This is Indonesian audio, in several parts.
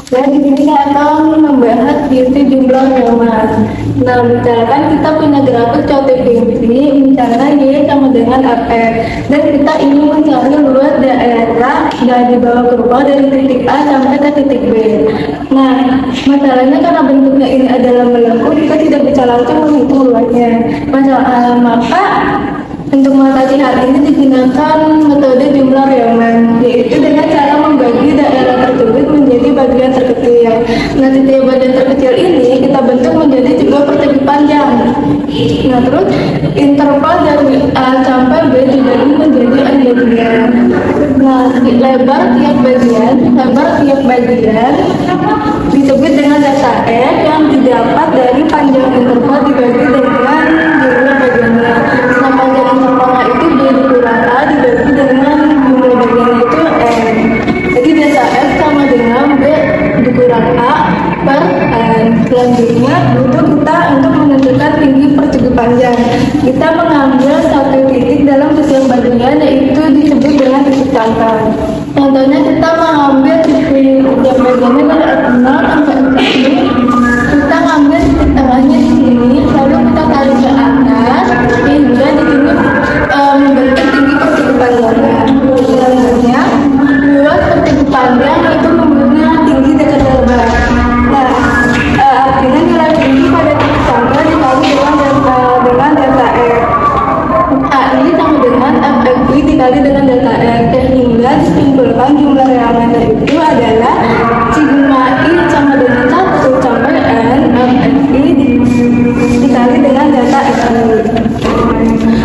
Dan di sini saya akan membahas yaitu jumlah halaman. Nah, misalkan kita punya grafik contoh ini, misalnya Y sama dengan FF, dan kita ingin mencari luas daerah dari bawah kurva dari titik A sampai ke titik B. Nah, masalahnya karena bentuknya ini adalah melengkung, kita tidak bisa langsung menghitung luasnya. Maka untuk mengatasi hal ini digunakan metode jumlah Riemann, yaitu dengan cara membagi daerah tersebut menjadi bagian terkecil. Nah, setiap bagian terkecil ini kita bentuk menjadi sebuah persegi panjang. Nah, terus interval dari A sampai B dibagi menjadi n bagian. Nah, lebar tiap bagian disebut dengan data X yang didapat dari panjang interval dibagi dengan jumlah bagiannya. Nah, panjang intervalnya itu B dikurang A dibagi dengan jumlah bagiannya itu N. Jadi data X sama dengan B dikurang A per N. Selanjutnya itu kita untuk menentukan tinggi persegi panjang, kita mengambil satu titik dalam setiap bagian, yaitu disebut dengan titik cangkang. Contohnya kita mengambil titik setiap bagiannya dari 0 sampai 1, kita ngambil titik tengahnya di sini, lalu kita tarik ke atas sehingga di sini membentuk tinggi persegi panjangnya. Selanjutnya luas persegi panjang itu mempunyai tinggi dekat lebar. Nah, artinya nilai tinggi pada titik cangkang dikali dengan delta X. AI sama dengan FXI dikali dengan delta X, sehingga disimpulkan jumlah Riemann itu adalah sigma I sama dengan 1 sampai N FXI dikali dengan delta XI.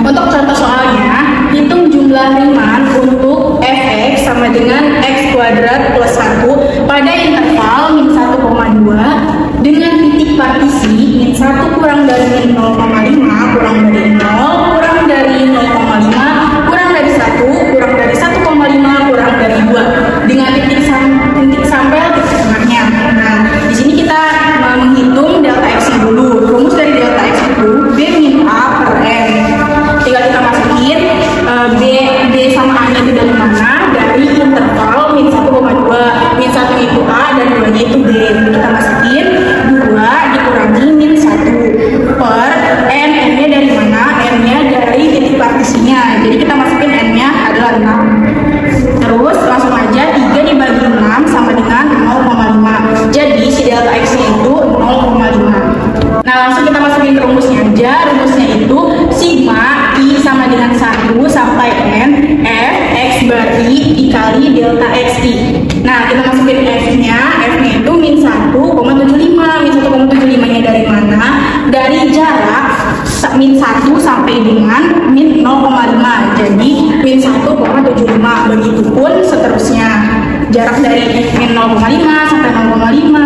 Untuk contoh soalnya, hitung jumlah Riemann untuk fx sama dengan x kuadrat plus 1 pada interval min 1,2 dengan titik partisi min 1 kurang dari min 0,5 kurang dari 0 kurang dari 0,5 kurang dari 1 kurang dari 1,5 kurang dari 2 dengan titik sampai titik tengahnya. Nah, di sini kita menghitung delta x dulu. Rumus dari delta x itu b min a per n. Tinggal kita masukin b sama a nya itu dari mana? Dari interval min 1,2, min 1 itu a dan 2 nya itu b. Kita masukin 2 dikurangi min 1 per n nya dari mana? N nya dari titik partisinya. Jadi kita masukin n nya adalah 6. Terus langsung aja 3 dibagi 6 sama dengan 0,5. Jadi si delta x nya itu 0,5. Nah, langsung kita masukin rumusnya aja. Rumusnya itu sigma I sama dengan 1 sampai N F X bar I dikali delta XI. Nah, kita masukin F-nya itu min 1,75. Min 1,75 nya dari mana? Dari jarak min 1 sampai dengan min 0,5. Jadi min 1,75. Begitupun seterusnya. Jarak dari min 0,5 sampai 0,5,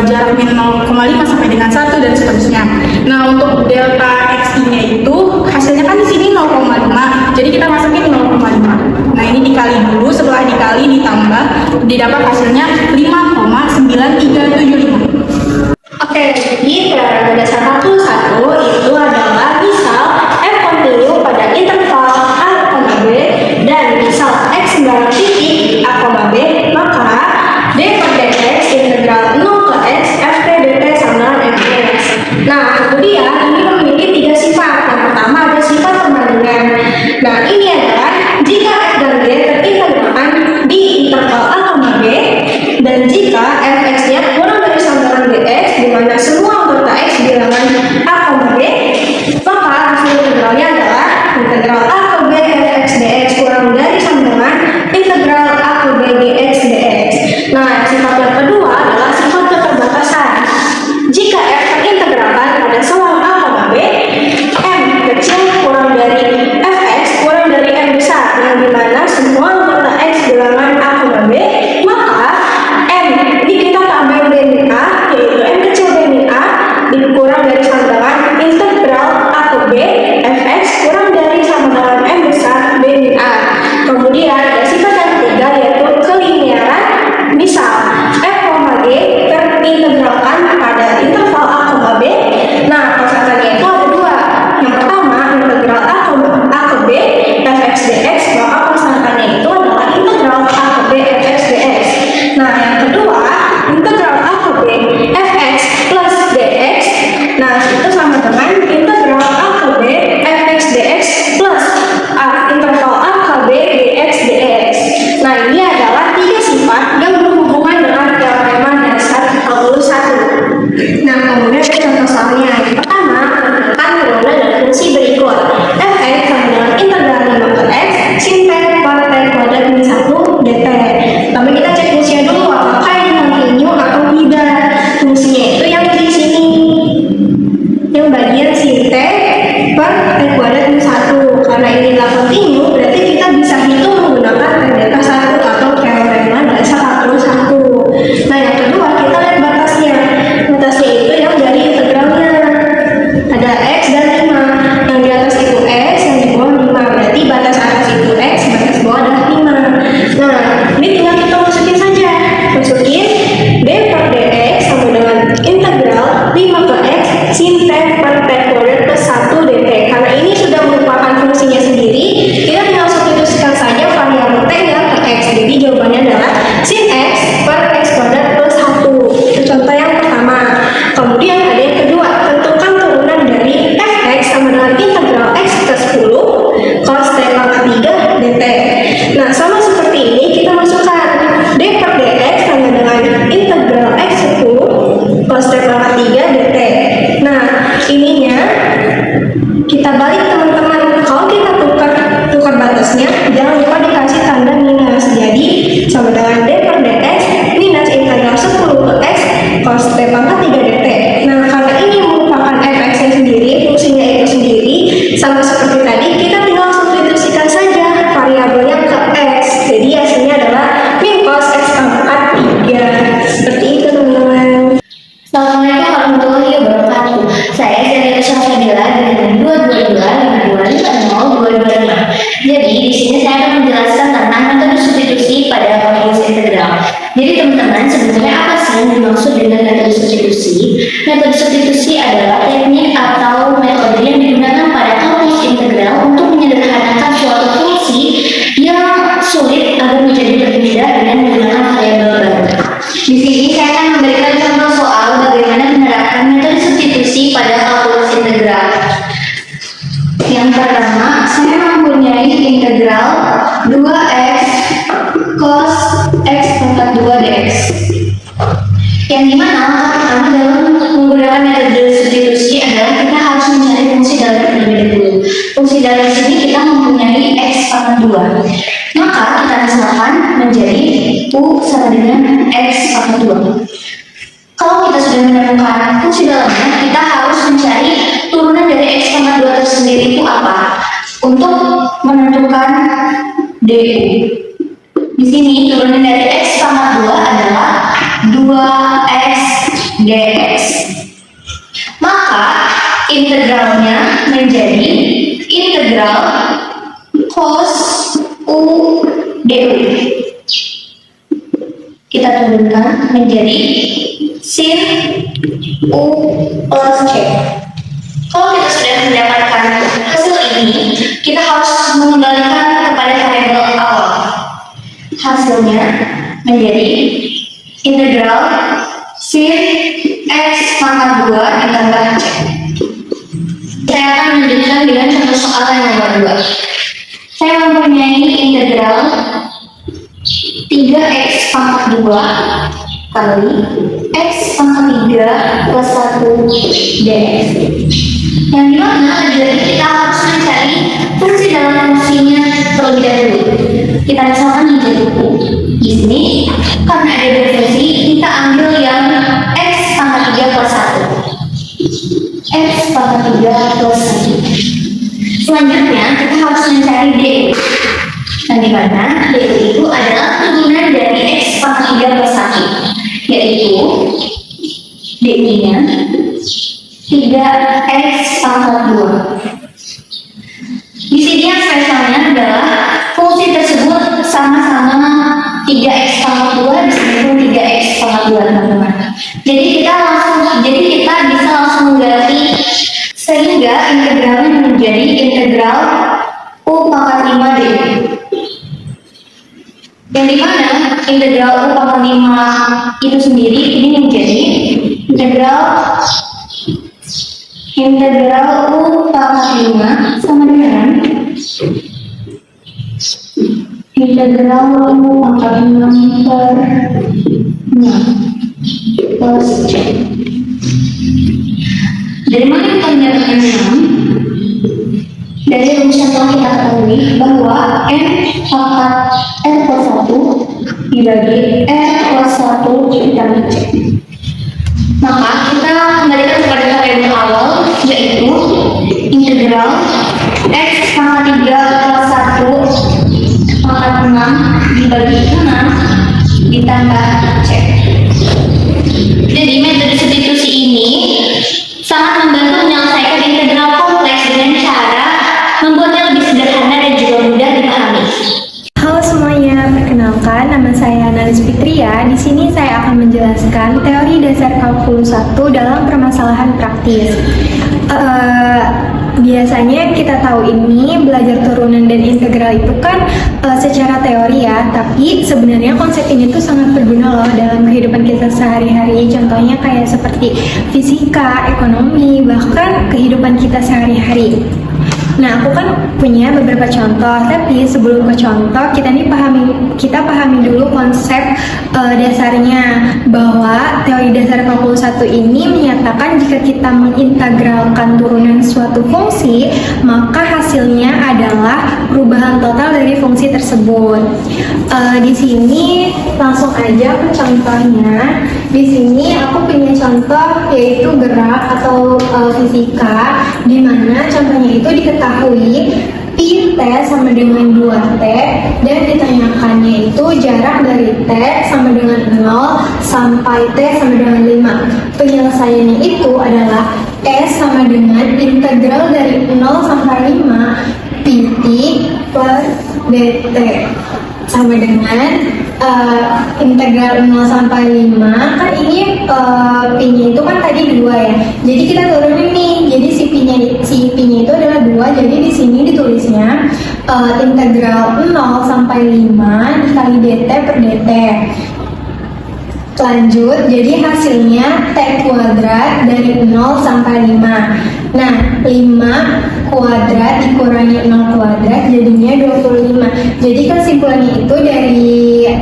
jarak min 0,5 sampai dengan 1 dan seterusnya. Nah, untuk delta XI-nya itu hasilnya kan di sini 0,5. Jadi kita masukin 0,5. Nah, ini dikali dulu, setelah dikali ditambah didapat hasilnya 5,9375. Oke, jadi teorema dasar 41 itu adalah misal f kontinu pada interval a, b dan misal x bar titik a, b, maka d per dx integral 0 ke x f p dt sama dengan f dx. Nah, kemudian ini memiliki 3 sifat. Yang pertama ada sifat perbandingan. Nah, ini adalah jika f dan g terintegralkan di interval a, b dan jika fx-nya kurang dari sandaran dx di mana semua anggota x bilangan a, b, maka hasil integralnya adalah integral a ke b fx dx kurang dari sandaran integral a ke b dx dx. Nah, sifat yang kedua adalah sifat keterbatasan. Jika f terintegralkan pada selang a, b, m kecil kurang dari fx kurang dari m besar yang dimana semua anggota x bilangan a, b, maka m ini kita ambil b min a, yaitu m kecil b min a dikurang dari sandaran integral a ke b fx kurang dari sandaran m besar b min a. Kemudian ada sifat yang ketiga yaitu kelinearan. Misal f, g terintegralkan pada interval a, b. Nah, konstantannya itu ada dua. Yang pertama integral a ke b fx dx, maka konstantannya itu adalah integral a ke b fx dx. Nah, yang kedua Nah, itu sama dengan integral A ke B fx dx plus interval A ke B dx dx. Nah, ini adalah tiga sifat yang berhubungan dengan teorema dasar 41. Nah, kemudian ada contoh soalnya. Yang pertama, menentukan fenomena dan fungsi berikut. Fx sama dengan integral 5 ke x sin t per t kuadrat min 1 dt. Tapi kita cek fungsinya dulu, apakah ini kontinu atau tidak. Fungsinya itu yang di sini, yang bagian sin t per t kuadrat min 1. Karena ini adalah kontinu, berarti kita bisa hitung menggunakan t delta 1 atau teorema dasar 41. Nah, yang kedua, kita lihat batasnya. Batasnya itu yang dari integralnya. Ada x dan 5. Yang di atas itu x, yang di bawah 5. Berarti batas atas itu x, batas bawah adalah 5. Nah, ini tinggal kita masukin saja. Masukin d per dx sama dengan integral 5 ke x sin t per t kuadrat plus 1 dt. Karena ini sudah merupakan fungsinya sendiri, kita tinggal substitusikan saja variabel t ya ke x. Jadi jawabannya adalah sin x per x kuadrat plus 1. Itu contoh yang pertama. Kemudian ada yang kedua, tentukan turunan dari fx sama dengan integral x ke 10 cos t pangkat 3 dt. Nah, sama seperti ini kita masukkan d per dx sama dengan integral x 10 cos t pangkat 3 dt. Nah, ininya kita balik teman-teman. Kalau kita tukar batasnya, jangan lupa dikasih tanda minus. Jadi sama dengan d per dx minus integral 10 ke x cos t pangkat 3 dt. Nah, karena ini merupakan fx nya sendiri, fungsinya itu sendiri, sama seperti tadi, kita tinggal substitusikan saja variabelnya ke x. Jadi hasilnya adalah min cos x pangkat 3. Seperti itu, teman-teman. Assalamualaikum warahmatullahi wabarakatuh. Saya Zahira Syafadila dengan 222-525-225. Jadi di sini saya akan menjelaskan tentang metode substitusi pada kalkulus integral. Jadi teman-teman, sebenarnya apa sih yang dimaksud dengan metode substitusi? Metode substitusi adalah teknik atau metode yang digunakan pada kalkulus integral untuk menyederhanakan suatu fungsi yang sulit agar menjadi lebih mudah dengan menggunakan variabel baru. Di sini saya akan memberikan contoh soal bagaimana menerapkan metode substitusi pada kalkulus integral. Yang pertama, saya mempunyai integral 2x cos x pangkat 2 dx. Yang dimana pertama dalam menggunakan metode substitusi adalah kita harus mencari fungsi dalam terlebih dahulu. Fungsi dalam sini kita mempunyai x pangkat 2. Maka kita misalkan menjadi u sama dengan x pangkat 2. Kalau kita sudah menemukan fungsi dalamnya, kita harus mencari turunan dari x pangkat 2 tersendiri itu apa untuk menentukan du. Di sini turunan dari x pangkat 2 adalah 2x dx. Maka integralnya menjadi integral cos u du. Kita turunkan menjadi sin u plus c. Kalau kita sudah mendapatkan hasil ini, kita harus mengembalikan kepada variabel awal. Hasilnya menjadi integral sin x pangkat 2 ditambah c. Saya akan menunjukkan dengan contoh soal yang nomor 2. Saya mempunyai integral 3x pangkat 2 kali x pangkat 3 plus 1 dx. Yang dimana lagi-lagi kita harus mencari fungsi dalam fungsinya terlebih dahulu. Kita misalkan menjadi di sini karena ada dua fungsi, kita ambil yang x pangkat 3 plus 1. X pangkat 3 plus 1. Selanjutnya kita harus mencari d. Yang dimana d itu adalah turunan dari x pangkat 3 plus 1, yaitu d-nya 3x pangkat 2. Di sini yang spesialnya adalah fungsi tersebut sama-sama 3x pangkat 2, di sini pun 3x pangkat 2, teman-teman. Jadi kita bisa langsung mengganti sehingga integralnya menjadi integral u pangkat 5 du. Yang dimana integral u pangkat 5 itu sendiri ini menjadi integral Integral U pangkat 5 sama dengan integral U pangkat 6 per 6 plus C. Dari mana kita mendapatkan 6? Dari rumus yang telah kita ketahui bahwa N pangkat R plus 1 dibagi R plus 1 ditambah C. Maka kita kembalikan kepada variabel awal, yaitu integral X pangkat 3 plus 1 pangkat 6 dibagi 6 ditambah C. Jadi metode substitusi ini sangat membantu menyelesaikan integral kompleks dengan cara membuatnya lebih sederhana dan juga mudah dipahami. Halo semuanya, perkenalkan nama saya Nalis Fitria. Di sini saya akan menjelaskan teori dasar kalkulus 1 dalam permasalahan praktis. Biasanya kita tahu ini belajar turunan dan integral itu kan secara teori ya, tapi sebenarnya konsep ini tuh sangat berguna loh dalam kehidupan kita sehari-hari. Contohnya kayak seperti fisika, ekonomi, bahkan kehidupan kita sehari-hari. Nah, aku kan punya beberapa contoh, tapi sebelum ke contoh, kita pahami dulu konsep dasarnya, bahwa teori dasar kalkulus 1 ini menyatakan jika kita mengintegralkan turunan suatu fungsi, maka hasilnya adalah perubahan total dari fungsi tersebut. Di sini langsung aja ke contohnya. Di sini aku punya contoh yaitu gerak atau fisika, di mana contohnya itu diketahui pi T sama dengan 2T dan ditanyakannya itu jarak dari T sama dengan 0 sampai T sama dengan 5. Penyelesaiannya itu adalah S sama dengan integral dari 0 sampai 5 pi T per dt sama dengan integral 0 sampai 5. Kan ini pi-nya itu kan tadi 2 ya. Jadi kita turunin nih. Jadi si pi-nya itu adalah 2. Jadi di sini ditulisnya integral 0 sampai 5 dikali dt per dt. Lanjut, jadi hasilnya T kuadrat dari 0 sampai 5. Nah, 5 kuadrat dikurangi 0 kuadrat jadinya 25. Jadi kesimpulannya itu dari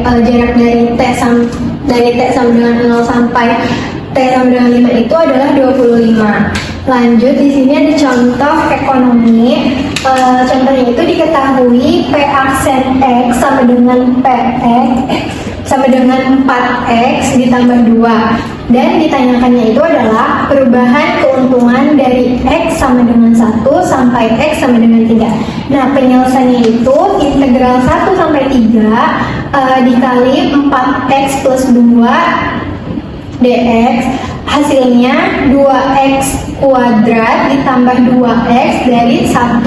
jarak dari T sama dengan 0 sampai T sama dengan 5 itu adalah 25. Lanjut, di sini ada contoh ekonomi. Contohnya itu diketahui P aksen X sama dengan PX sama dengan 4X ditambah 2, dan ditanyakannya itu adalah perubahan keuntungan dari X sama dengan 1 sampai X sama dengan 3. Nah, penyelesaiannya itu integral 1 sampai 3 dikali 4X plus 2 dx, hasilnya 2x kuadrat ditambah 2x dari 1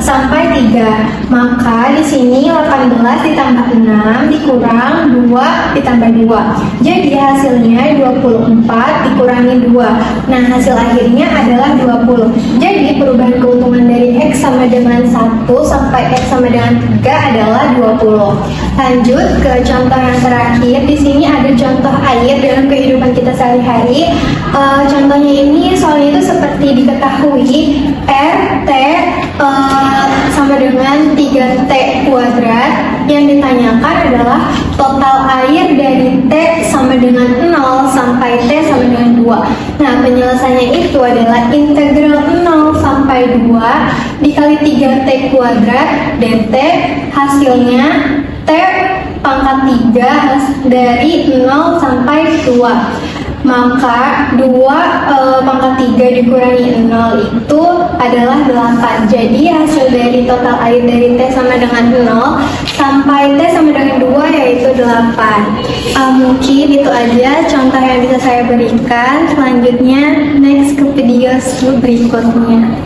sampai 3. Maka di sini 18 ditambah 6 dikurang 2 ditambah 2. Jadi hasilnya 24 dikurangi 2. Nah, hasil akhirnya adalah 20. Jadi perubahan keuntungan dari x sama dengan 1 sampai x sama dengan 3 adalah 20. Lanjut ke contoh yang terakhir. Di sini ada contoh air dalam kehidupan kita sehari-hari. Contohnya ini soalnya itu seperti diketahui RT sama dengan 3T kuadrat. Yang ditanyakan adalah total air dari T sama dengan 0 sampai T sama dengan 2. Nah, penyelesaiannya itu adalah integral 0 sampai 2 dikali 3T kuadrat dt, hasilnya T pangkat 3 dari 0 sampai 2. Maka 2 pangkat 3 dikurangi 0 itu adalah 8. Jadi hasil dari total air dari T sama dengan 0 sampai T sama dengan 2 yaitu 8. Mungkin itu aja contoh yang bisa saya berikan. Selanjutnya next ke video berikutnya.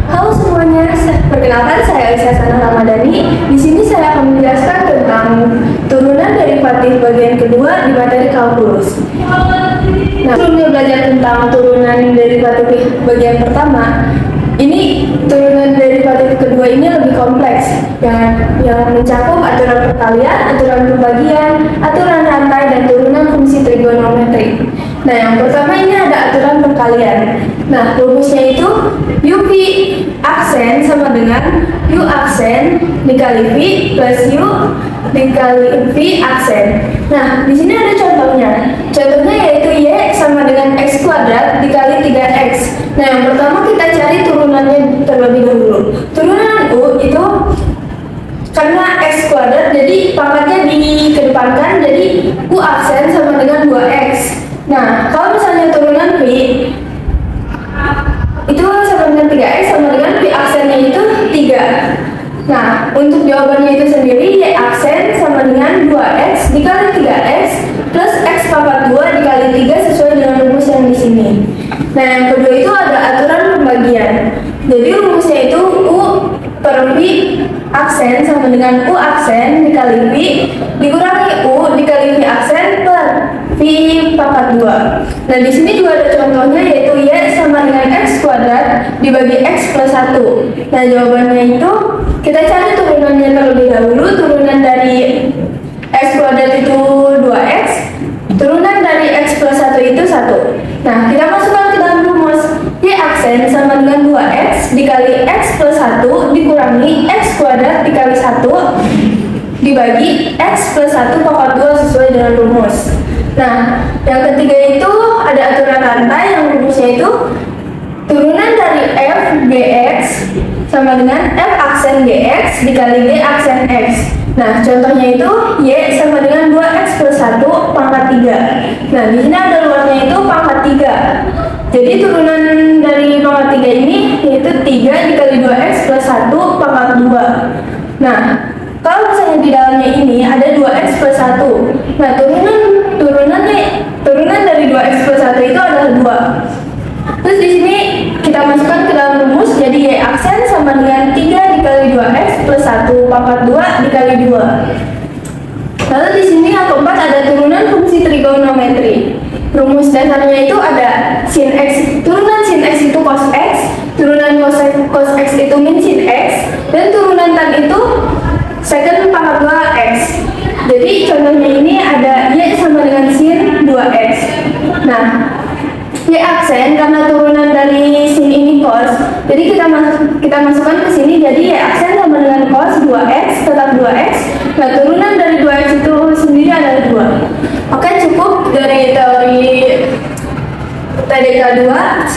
Halo semuanya, perkenalkan saya Aisyah Sana Ramadhani. Di sini saya akan menjelaskan tentang turunan derivatif bagian kedua di materi kalkulus. Nah, sebelumnya belajar tentang turunan derivatif bagian pertama, ini turunan derivatif kedua ini lebih kompleks, yang mencakup aturan perkalian, aturan pembagian, aturan rantai, dan turunan fungsi trigonometri. Nah, yang pertama ini ada aturan perkalian. sekalian. Nah, rumusnya itu UV aksen sama dengan U aksen dikali V plus U dikali V aksen. Nah, di sini ada contohnya. Contohnya yaitu Y sama dengan X kuadrat dikali 3X. Nah, yang pertama kita cari turunannya terlebih dahulu. Turunan U itu karena X kuadrat, jadi pangkatnya dikedepankan, jadi U aksen sama dengan 2X. Nah, kalau misalnya turunan V itu sama dengan 3X sama dengan V aksennya itu 3. Nah, untuk jawabannya itu sendiri Y aksen sama dengan 2X dikali 3X plus X pangkat 2 dikali 3 sesuai dengan rumus yang di sini. Nah, yang kedua itu ada aturan pembagian. Jadi rumusnya itu U per V aksen sama dengan U aksen dikali V dikurangi U dikali V aksen per V pangkat 2. Nah, di sini juga ada contohnya yaitu Y sama dengan X kuadrat dibagi X plus 1. Nah, jawabannya itu kita cari turunannya terlebih dahulu. Turunan dari X kuadrat itu 2X, turunan dari X plus 1 itu 1. Nah, kita masukkan ke dalam rumus. Y aksen sama dengan 2X dikali X plus 1 dikurangi X kuadrat dikali 1 dibagi X plus 1 pangkat 2 sesuai dengan rumus. Nah, yang ketiga itu ada aturan rantai yang rumusnya itu turunan dari F Gx sama dengan F aksen Gx dikali G aksen X. Nah, contohnya itu Y sama dengan 2X plus 1 pangkat 3. Nah, di sini ada luarnya itu pangkat 3. Jadi turunan dari pangkat 3 ini yaitu 3 dikali 2X plus 1 pangkat 2. Nah, kalau misalnya di dalamnya ini ada 2X plus 1. Nah, turunan dari 2X plus 1 itu adalah 2. Terus di sini kita masukkan ke dalam rumus, jadi Y aksen sama dengan 3 dikali 2X plus 1 pangkat 2 dikali 2. Lalu di sini yang keempat ada turunan fungsi trigonometri. Rumus dasarnya itu ada sin X, turunan sin X itu cos X, turunan cos X itu min sin X, dan turunan tan itu secant pangkat 2X. Jadi contohnya ini ada Y sama dengan sin 2X. Nah, Y aksen karena turunan dari sin ini cos, jadi kita masukkan ke sini, jadi Y aksen sama dengan cos 2X tetap 2X. Nah, turunan dari 2X itu sendiri adalah 2. Oke, cukup dari teori TDK 2.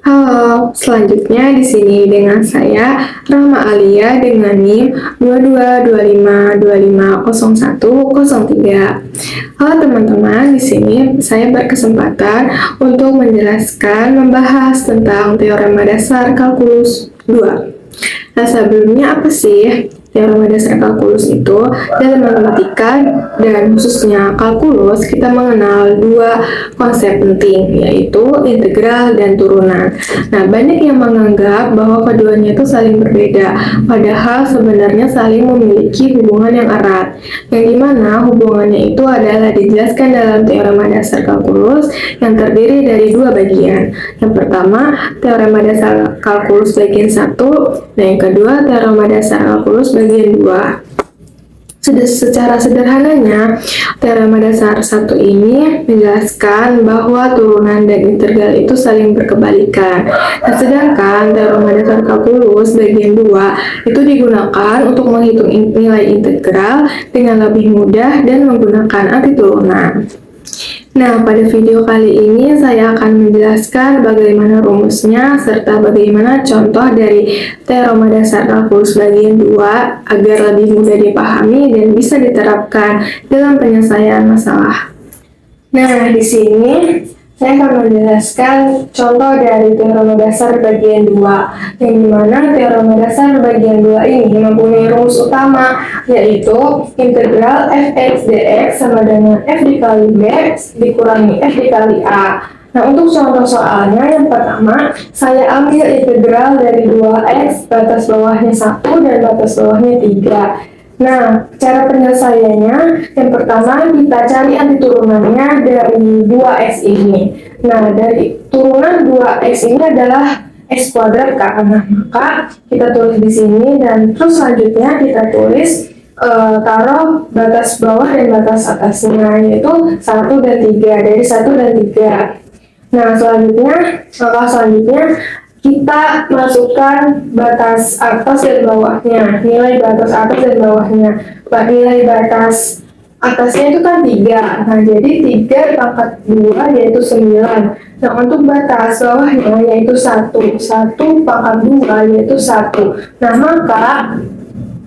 Halo, selanjutnya di sini dengan saya Rahma Alia dengan NIM 2225250103. Halo teman-teman, di sini saya berkesempatan untuk membahas tentang teorema dasar kalkulus 2. Nah, sebelumnya apa sih teorema dasar kalkulus itu? Dalam matematika dan khususnya kalkulus, kita mengenal dua konsep penting, yaitu integral dan turunan. Nah, banyak yang menganggap bahwa keduanya itu saling berbeda, padahal sebenarnya saling memiliki hubungan yang erat, yang dimana hubungannya itu adalah dijelaskan dalam teorema dasar kalkulus yang terdiri dari dua bagian. Yang pertama, teorema dasar kalkulus bagian 1, dan yang kedua, teorema dasar kalkulus bagian 2. Secara sederhananya, teorema dasar 1 ini menjelaskan bahwa turunan dan integral itu saling berkebalikan. Nah, sedangkan teorema dasar kalkulus bagian 2 itu digunakan untuk menghitung nilai integral dengan lebih mudah dan menggunakan arti turunan. Nah, pada video kali ini saya akan menjelaskan bagaimana rumusnya serta bagaimana contoh dari teorema dasar kalkulus bagian 2 agar lebih mudah dipahami dan bisa diterapkan dalam penyelesaian masalah. Nah, di sini saya akan menjelaskan contoh dari teorema dasar bagian 2, yang dimana teorema dasar bagian 2 ini mempunyai rumus utama, yaitu integral fx dx sama dengan f dikali b dikurangi f dikali a. Nah, untuk contoh soalnya, yang pertama, saya ambil integral dari 2x, batas bawahnya 1 dan batas bawahnya 3. Nah, cara penyelesaiannya, yang pertama kita cari arti turunannya dari 2x ini. Nah, dari turunan 2x ini adalah x kuadrat kan. Maka kita tulis di sini dan terus selanjutnya kita tulis taruh batas bawah dan batas atasnya, yaitu 1 dan 3, dari 1 dan 3. Nah, langkah selanjutnya kita masukkan batas atas dan bawahnya, nilai batas atas dan bawahnya. Nilai batas atasnya itu kan 3, nah jadi 3 pangkat 2 yaitu 9. Nah untuk batas bawahnya yaitu 1 pangkat 2 yaitu 1. Nah maka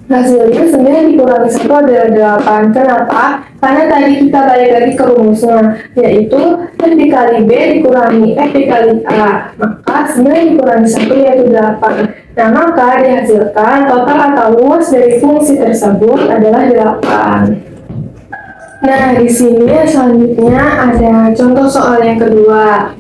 hasilnya 9 dikurangi 1 adalah 8. Kenapa? Karena tadi kita balik lagi ke rumusnya, yaitu F dikali B dikurangi F dikali A. Maka 9 dikurangi 1 yaitu 8. Nah maka dihasilkan total atau luas dari fungsi tersebut adalah 8. Nah, di sini selanjutnya ada contoh soal yang kedua,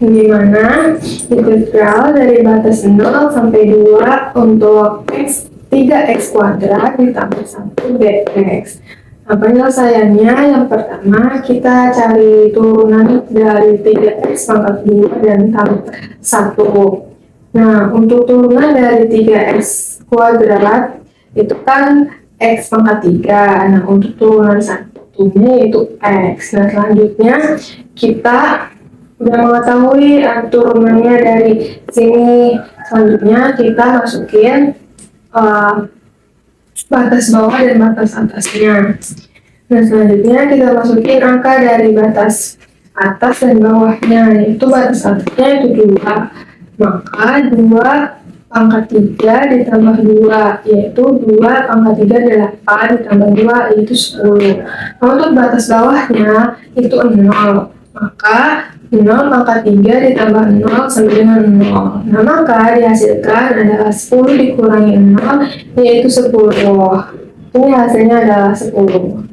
di mana integral dari batas 0 sampai 2 untuk x 3x kuadrat ditambah 1 dx. Nah, penyelesaiannya yang pertama kita cari turunan dari 3x pangkat 2 dan tambah 1. Nah, untuk turunan dari 3x kuadrat itu kan x pangkat 3. Nah, untuk turunan 1 yaitu x. Nah, selanjutnya kita udah mengetahui turunannya dari sini. Selanjutnya kita masukin batas bawah dan batas atasnya. Nah, selanjutnya kita masukin angka dari batas atas dan bawahnya, yaitu batas atasnya itu 2. Maka 2 pangkat 3 ditambah 2 yaitu 2 pangkat 3 8 ditambah 2 yaitu 10. Nah, untuk batas bawahnya itu 0. Maka 0 pangkat 3 ditambah 0 sama dengan 0. Nah maka dihasilkan adalah 10 dikurangi 0 yaitu 10. Ini hasilnya adalah 10.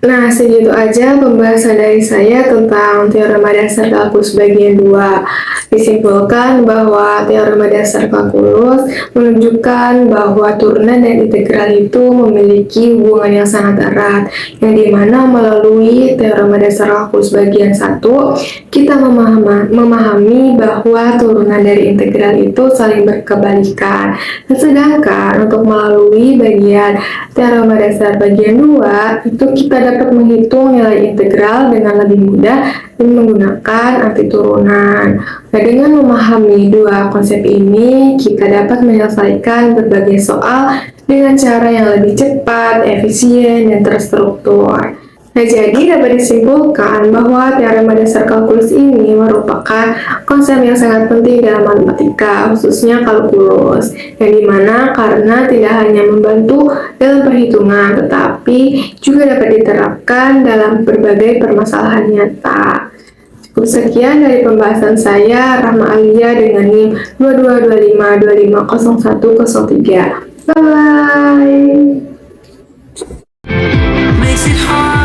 Nah, segitu aja pembahasan dari saya tentang teorema dasar kalkulus bagian 2. Disimpulkan bahwa teorema dasar kalkulus menunjukkan bahwa turunan dan integral itu memiliki hubungan yang sangat erat, yang dimana melalui teorema dasar kalkulus bagian 1, kita memahami bahwa turunan dari integral itu saling berkebalikan. Sedangkan untuk melalui bagian teorema dasar bagian 2, itu kita dapat menghitung nilai integral dengan lebih mudah dan menggunakan arti turunan. Nah, dengan memahami dua konsep ini, kita dapat menyelesaikan berbagai soal dengan cara yang lebih cepat, efisien, dan terstruktur. Nah, jadi dapat disimpulkan bahwa teorema dasar kalkulus ini merupakan konsep yang sangat penting dalam matematika, khususnya kalkulus, yang dimana karena tidak hanya membantu dalam perhitungan, tetapi juga dapat diterapkan dalam berbagai permasalahan nyata. Cukup sekian dari pembahasan saya, Rahma Alia dengan NIM 2225250103. Bye-bye! Makes it hard